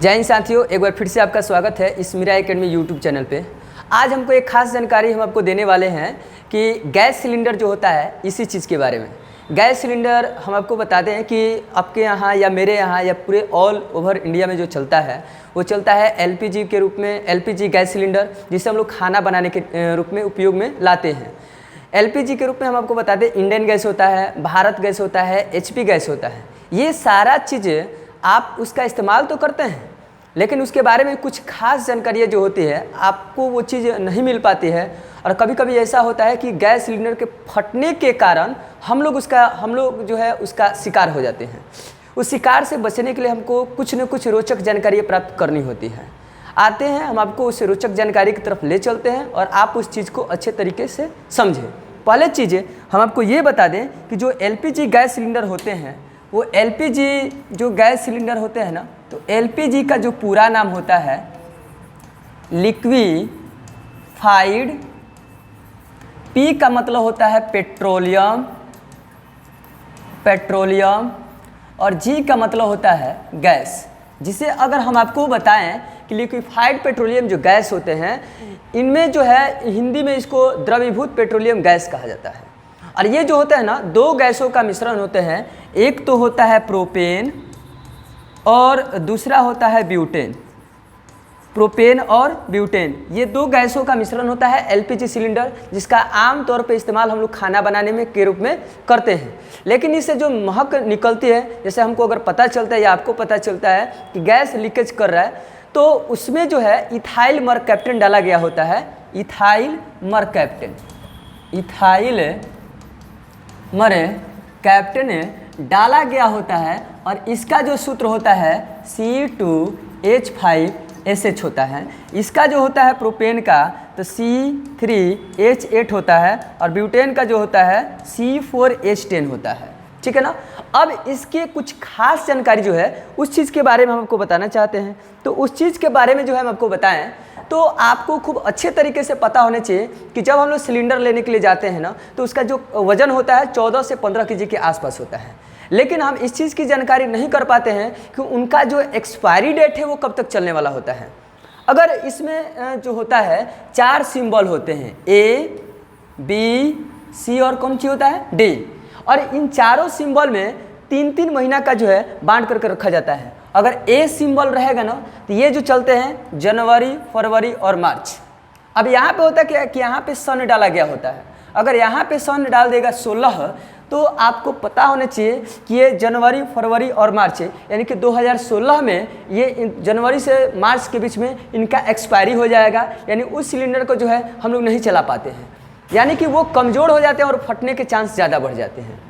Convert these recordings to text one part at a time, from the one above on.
जय हिंद साथियों, एक बार फिर से आपका स्वागत है इस मीरा एकेडमी यूट्यूब चैनल पे। आज हमको एक खास जानकारी हम आपको देने वाले हैं कि गैस सिलेंडर जो होता है इसी चीज़ के बारे में। गैस सिलेंडर हम आपको बताते हैं कि आपके यहाँ या मेरे यहाँ या पूरे ऑल ओवर इंडिया में जो चलता है वो चलता है एलपीजी के रूप में। एलपीजी गैस सिलेंडर जिसे हम लोग खाना बनाने के रूप में उपयोग में लाते हैं। एलपीजी के रूप में हम आपको बताते हैं इंडियन गैस होता है, भारत गैस होता है, एचपी गैस होता है। ये सारा चीज़ें आप उसका इस्तेमाल तो करते हैं, लेकिन उसके बारे में कुछ खास जानकारियाँ जो होती है आपको वो चीज़ नहीं मिल पाती है। और कभी कभी ऐसा होता है कि गैस सिलेंडर के फटने के कारण हम लोग जो है उसका शिकार हो जाते हैं। उस शिकार से बचने के लिए हमको कुछ न कुछ रोचक जानकारियाँ प्राप्त करनी होती है। आते हैं, हम आपको उस रोचक जानकारी की तरफ ले चलते हैं और आप उस चीज़ को अच्छे तरीके से समझें। पहले चीज़ें हम आपको ये बता दें कि जो एलपीजी गैस सिलेंडर होते हैं वो एलपीजी जो गैस सिलेंडर होते हैं ना, तो एलपीजी का जो पूरा नाम होता है लिक्विफाइड, पी का मतलब होता है पेट्रोलियम और जी का मतलब होता है गैस। जिसे अगर हम आपको बताएं कि लिक्विफाइड पेट्रोलियम जो गैस होते हैं इनमें जो है हिंदी में इसको द्रवीभूत पेट्रोलियम गैस कहा जाता है। और ये जो होता है ना, दो गैसों का मिश्रण होते हैं। एक तो होता है प्रोपेन और दूसरा होता है ब्यूटेन। प्रोपेन और ब्यूटेन ये दो गैसों का मिश्रण होता है एलपीजी सिलेंडर, जिसका आम तौर पे इस्तेमाल हम लोग खाना बनाने में के रूप में करते हैं। लेकिन इससे जो महक निकलती है, जैसे हमको अगर पता चलता है या आपको पता चलता है कि गैस लीकेज कर रहा है, तो उसमें जो है इथाइल मरकैप्टन डाला गया होता है। इथाइल मरकैप्टन डाला गया होता है और इसका जो सूत्र होता है C2H5SH होता है। इसका जो होता है प्रोपेन का तो C3H8 होता है और ब्यूटेन का जो होता है C4H10 होता है। ठीक है ना। अब इसके कुछ खास जानकारी जो है उस चीज़ के बारे में हम आपको बताना चाहते हैं। तो उस चीज़ के बारे में जो है हम आपको बताएं तो आपको खूब अच्छे तरीके से पता होना चाहिए कि जब हम लोग सिलेंडर लेने के लिए जाते हैं ना, तो उसका जो वज़न होता है 14 से 15 kg के आसपास होता है। लेकिन हम इस चीज़ की जानकारी नहीं कर पाते हैं कि उनका जो एक्सपायरी डेट है वो कब तक चलने वाला होता है। अगर इसमें जो होता है 4 सिंबल होते हैं, A, B, C और कौन सी होता है D, और इन चारों सिंबल में 3-3 महीना का जो है बांट करके रखा जाता है। अगर A सिंबल रहेगा ना तो ये जो चलते हैं जनवरी, फरवरी और मार्च। अब यहाँ पे होता क्या कि यहाँ पे सन डाला गया होता है। अगर यहाँ पे सन डाल देगा 16 तो आपको पता होना चाहिए कि ये जनवरी, फरवरी और मार्च है, यानी कि 2016 में ये जनवरी से मार्च के बीच में इनका एक्सपायरी हो जाएगा। यानी उस सिलेंडर को जो है हम लोग नहीं चला पाते हैं, यानी कि वो कमज़ोर हो जाते हैं और फटने के चांस ज़्यादा बढ़ जाते हैं।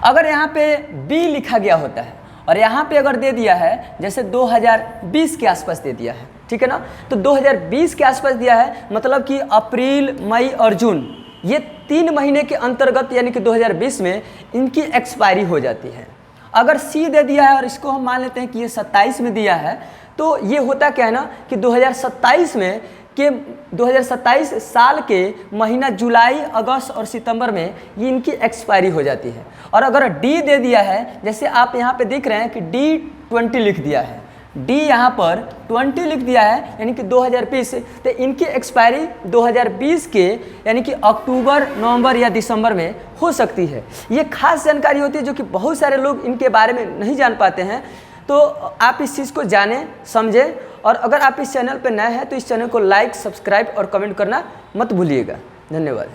अगर यहाँ पे बी लिखा गया होता है और यहाँ पे अगर दे दिया है जैसे 2020 के आसपास दे दिया है, ठीक है ना, तो 2020 के आसपास दिया है, मतलब कि अप्रैल, मई और जून ये 3 महीने के अंतर्गत यानी कि 2020 में इनकी एक्सपायरी हो जाती है। अगर सी दे दिया है और इसको हम मान लेते हैं कि ये 27 में दिया है, तो ये होता क्या है ना कि 2027 साल के महीना जुलाई, अगस्त और सितंबर में ये इनकी एक्सपायरी हो जाती है। और अगर डी दे दिया है, जैसे आप यहाँ पे देख रहे हैं कि D20 लिख दिया है, डी यहाँ पर 20 लिख दिया है, यानी कि 2020, तो इनकी एक्सपायरी 2020 के यानी कि अक्टूबर, नवंबर या दिसंबर में हो सकती है। ये खास जानकारी होती है जो कि बहुत सारे लोग इनके बारे में नहीं जान पाते हैं। तो आप इस चीज़ को जानें, समझें, और अगर आप इस चैनल पर नए हैं तो इस चैनल को लाइक, सब्सक्राइब और कमेंट करना मत भूलिएगा। धन्यवाद।